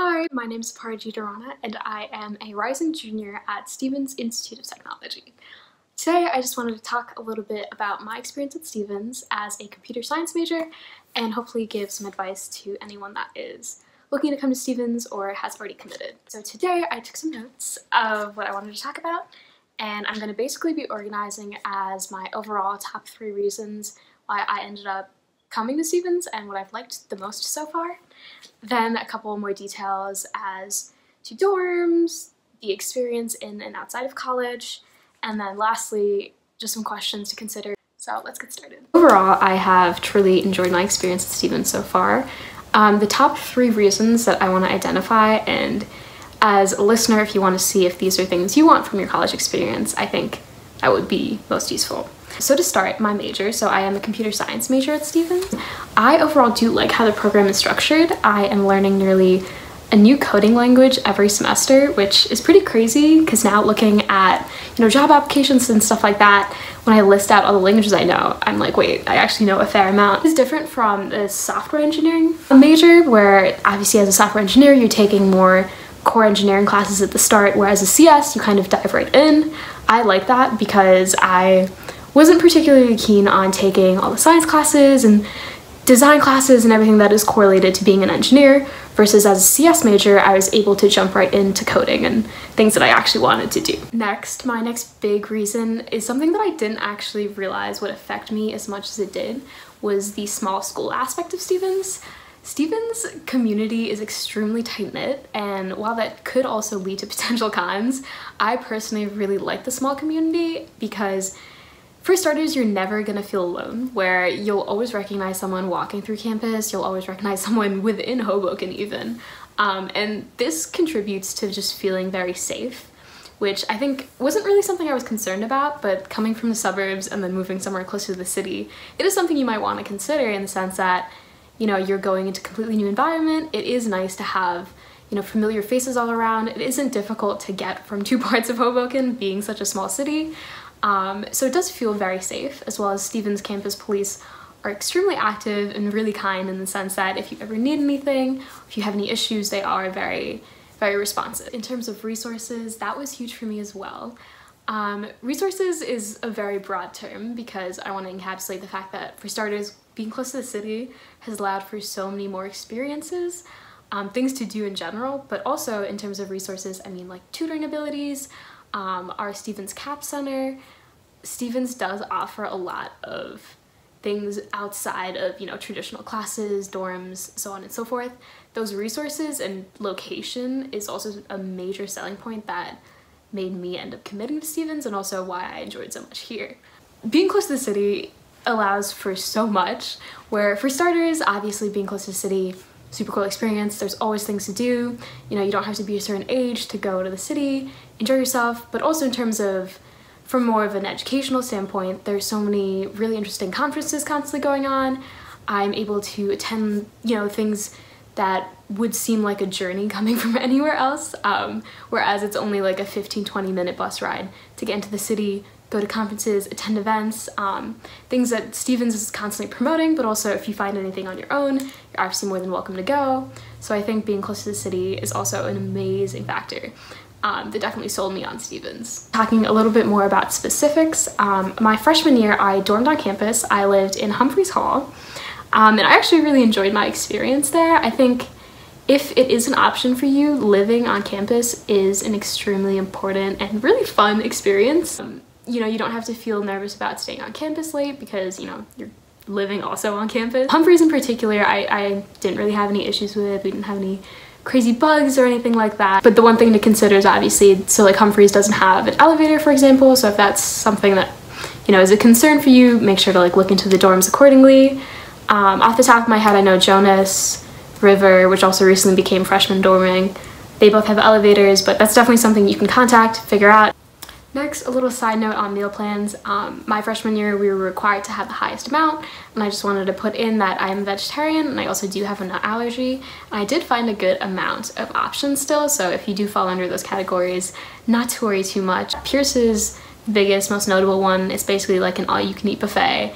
Hi, my name is Parajit Arana, and I am a rising junior at Stevens Institute of Technology. Today, I just wanted to talk a little bit about my experience at Stevens as a computer science major and hopefully give some advice to anyone that is looking to come to Stevens or has already committed. So today, I took some notes of what I wanted to talk about, and I'm going to basically be organizing as my overall top 3 reasons why I ended up coming to Stevens and what I've liked the most so far. Then a couple more details as to dorms, the experience in and outside of college, and then lastly, just some questions to consider. So let's get started. Overall, I have truly enjoyed my experience at Stevens so far. The top 3 reasons that I want to identify, and as a listener, if you want to see if these are things you want from your college experience, I think that would be most useful. So to start, my major, so I am a computer science major at Stevens. I overall do like how the program is structured. I am learning nearly a new coding language every semester, which is pretty crazy because now looking at, job applications and stuff like that, when I list out all the languages I know, I'm like, wait, I actually know a fair amount. It's different from the software engineering major, where obviously as a software engineer, you're taking more core engineering classes at the start, whereas a CS, you kind of dive right in. I like that because I wasn't particularly keen on taking all the science classes and design classes and everything that is correlated to being an engineer, versus as a CS major, I was able to jump right into coding and things that I actually wanted to do. Next, my next big reason is something that I didn't actually realize would affect me as much as it did, was the small school aspect of Stevens. Stevens' community is extremely tight-knit, and while that could also lead to potential cons, I personally really like the small community because, for starters, you're never gonna feel alone, where you'll always recognize someone walking through campus, you'll always recognize someone within Hoboken even, and this contributes to just feeling very safe, which I think wasn't really something I was concerned about, but coming from the suburbs and then moving somewhere closer to the city, it is something you might want to consider in the sense that, you're going into a completely new environment. It is nice to have, familiar faces all around. It isn't difficult to get from 2 parts of Hoboken, being such a small city. So it does feel very safe, as well as Stevens campus police are extremely active and really kind in the sense that if you ever need anything, if you have any issues, they are very, very responsive. In terms of resources, that was huge for me as well. Resources is a very broad term because I want to encapsulate the fact that, for starters, being close to the city has allowed for so many more experiences, things to do in general, but also in terms of resources, I mean like tutoring abilities, our Stevens CAP Center. Stevens does offer a lot of things outside of, traditional classes, dorms, so on and so forth. Those resources and location is also a major selling point that made me end up committing to Stevens, and also why I enjoyed so much here. Being close to the city allows for so much, where for starters, obviously being close to the city, super cool experience, there's always things to do, you don't have to be a certain age to go to the city, enjoy yourself, but also in terms of, from more of an educational standpoint, there's so many really interesting conferences constantly going on. I'm able to attend, things that would seem like a journey coming from anywhere else, whereas it's only like a 15-20 minute bus ride to get into the city, go to conferences, attend events, things that Stevens is constantly promoting, but also if you find anything on your own, you're obviously more than welcome to go. So I think being close to the city is also an amazing factor that definitely sold me on Stevens. Talking a little bit more about specifics, my freshman year I dormed on campus. I lived in Humphreys Hall, and I actually really enjoyed my experience there. I think if it is an option for you, living on campus is an extremely important and really fun experience. You don't have to feel nervous about staying on campus late because, you're living also on campus. Humphreys in particular, I didn't really have any issues with. We didn't have any crazy bugs or anything like that. But the one thing to consider is obviously, so like Humphreys doesn't have an elevator, for example, so if that's something that, is a concern for you, make sure to look into the dorms accordingly. Off the top of my head, I know Jonas, River, which also recently became freshman dorming, they both have elevators, but that's definitely something you can contact, figure out. Next, a little side note on meal plans. My freshman year, we were required to have the highest amount, and I just wanted to put in that I am a vegetarian and I also do have a nut allergy. And I did find a good amount of options still, so if you do fall under those categories, not to worry too much. Pierce's biggest, most notable one is basically like an all-you-can-eat buffet.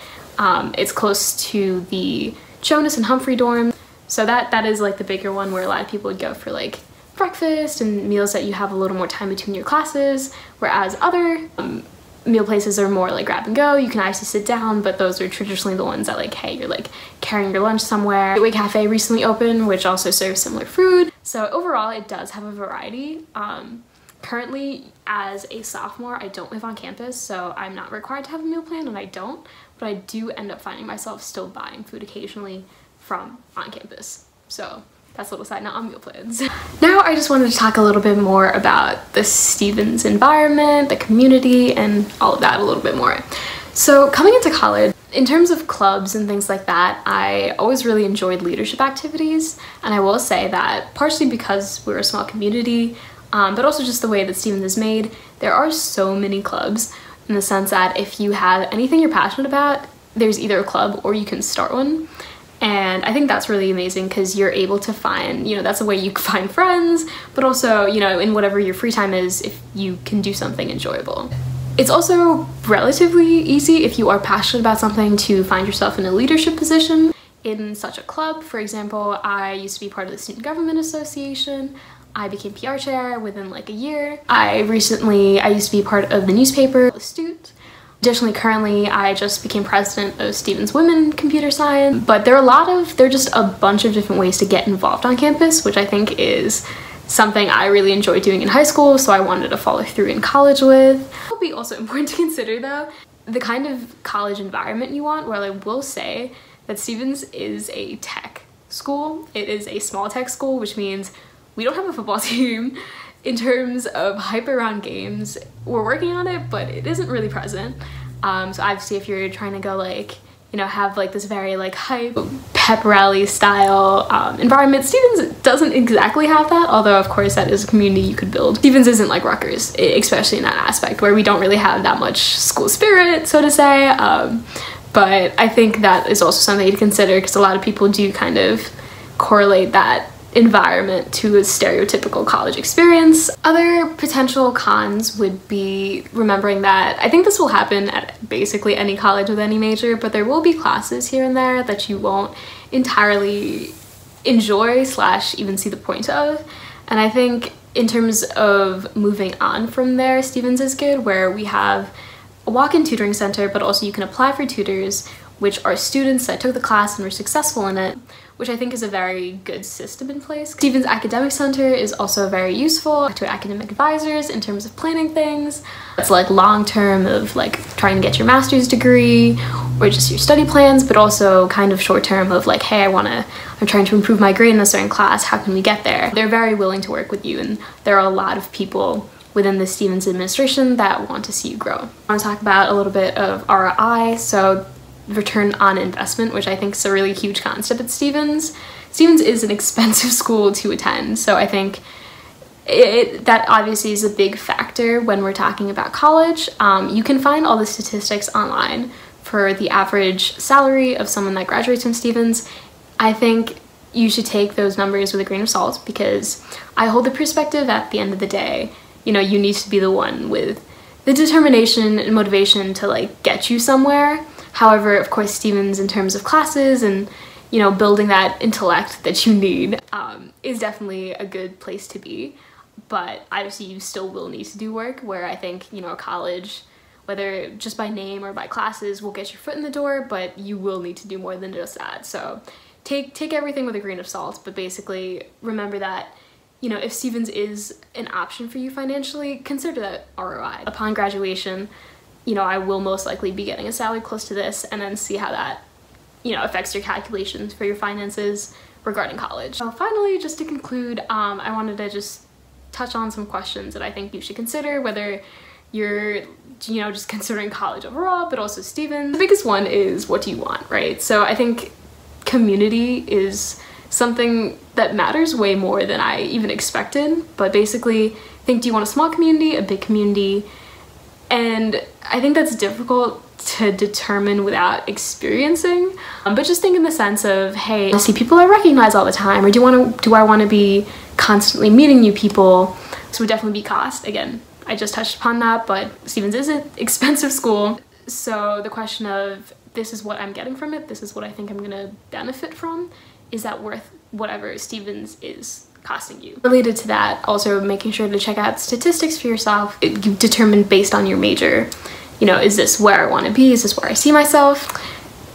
It's close to the Jonas and Humphrey dorm, So that is like the bigger one, where a lot of people would go for like breakfast and meals that you have a little more time between your classes, whereas other meal places are more like grab and go. You can actually sit down, but those are traditionally the ones that like, hey, you're like carrying your lunch somewhere. Gateway Cafe recently opened, which also serves similar food. So overall, it does have a variety. Currently, as a sophomore, I don't live on campus, so I'm not required to have a meal plan, and I don't, but I do end up finding myself still buying food occasionally from on campus. So that's a little side note on meal plans. Now I just wanted to talk a little bit more about the Stevens environment, the community, and all of that a little bit more. So coming into college, in terms of clubs and things like that, I always really enjoyed leadership activities, and I will say that partially because we're a small community, but also just the way that Stevens is made, there are so many clubs, in the sense that if you have anything you're passionate about, there's either a club or you can start one. And I think that's really amazing, because you're able to find, you know, that's a way you can find friends, but also, you know, in whatever your free time is, if you can do something enjoyable. It's also relatively easy, if you are passionate about something, to find yourself in a leadership position in such a club. For example, I used to be part of the Student Government Association. I became PR chair within like a year. I used to be part of the newspaper, Astute. Additionally, currently, I just became president of Stevens Women Computer Science. But there are just a bunch of different ways to get involved on campus, which I think is something I really enjoyed doing in high school, so I wanted to follow through in college with. It will be also important to consider, though, the kind of college environment you want, where I will say that Stevens is a tech school. It is a small tech school, which means we don't have a football team. In terms of hype around games, we're working on it, but it isn't really present. So obviously if you're trying to go like, you know, have like this very like hype, pep rally style environment, Stevens doesn't exactly have that, although of course that is a community you could build. Stevens isn't like Rutgers, especially in that aspect, where we don't really have that much school spirit, so to say. But I think that is also something to consider, because a lot of people do kind of correlate that environment to a stereotypical college experience. Other potential cons would be remembering that I think this will happen at basically any college with any major, but there will be classes here and there that you won't entirely enjoy / even see the point of. And I think in terms of moving on from there, Stevens is good, where we have a walk-in tutoring center, but also you can apply for tutors, which are students that took the class and were successful in it, which I think is a very good system in place. Stevens Academic Center is also very useful to academic advisors in terms of planning things. It's like long-term of like trying to get your master's degree or just your study plans, but also kind of short-term of like, hey, I'm trying to improve my grade in a certain class, how can we get there? They're very willing to work with you, and there are a lot of people within the Stevens administration that want to see you grow. I want to talk about a little bit of ROI, so return on investment, which I think is a really huge concept at Stevens. Stevens is an expensive school to attend, so I think that obviously is a big factor when we're talking about college. You can find all the statistics online for the average salary of someone that graduates from Stevens. I think you should take those numbers with a grain of salt, because I hold the perspective at the end of the day, you know, you need to be the one with the determination and motivation to like get you somewhere. However, of course, Stevens, in terms of classes and, you know, building that intellect that you need, is definitely a good place to be. But obviously you still will need to do work, where I think, you know, college, whether just by name or by classes, will get your foot in the door, but you will need to do more than just that. So take everything with a grain of salt, but basically remember that, you know, if Stevens is an option for you financially, consider that ROI. Upon graduation, you know, I will most likely be getting a salary close to this, and then see how that, you know, affects your calculations for your finances regarding college. So finally, just to conclude, I wanted to just touch on some questions that I think you should consider, whether you're, you know, just considering college overall, but also Stevens. The biggest one is, what do you want, right? So I think community is something that matters way more than I even expected, but basically, think, do you want a small community, a big community? And I think that's difficult to determine without experiencing, but just think in the sense of, hey, I see people I recognize all the time, or do I want to be constantly meeting new people? So it would definitely be cost. Again, I just touched upon that, but Stevens is an expensive school. So the question of, this is what I'm getting from it, this is what I think I'm gonna benefit from, is that worth whatever Stevens is costing you. Related to that, also making sure to check out statistics for yourself. You determine based on your major, you know, is this where I want to be? Is this where I see myself?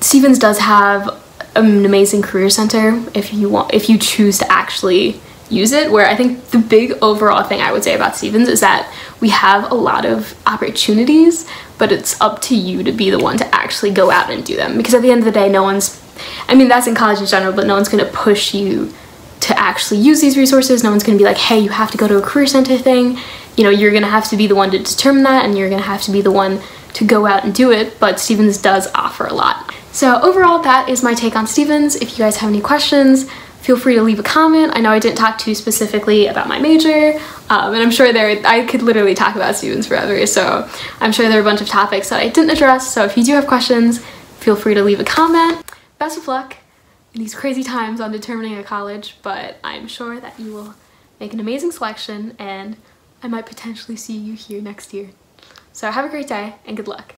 Stevens does have an amazing career center if you choose to actually use it, where I think the big overall thing I would say about Stevens is that we have a lot of opportunities, but it's up to you to be the one to actually go out and do them, because at the end of the day, no one's, I mean, that's in college in general, but no one's going to push you to actually use these resources. No one's going to be like, hey, you have to go to a career center thing. You know, you're going to have to be the one to determine that, and you're going to have to be the one to go out and do it, but Stevens does offer a lot. So overall, that is my take on Stevens. If you guys have any questions, feel free to leave a comment. I know I didn't talk too specifically about my major, and I'm sure I could literally talk about Stevens forever, so I'm sure there are a bunch of topics that I didn't address, so if you do have questions, feel free to leave a comment. Best of luck in these crazy times on determining a college, but I'm sure that you will make an amazing selection, and I might potentially see you here next year. So have a great day and good luck.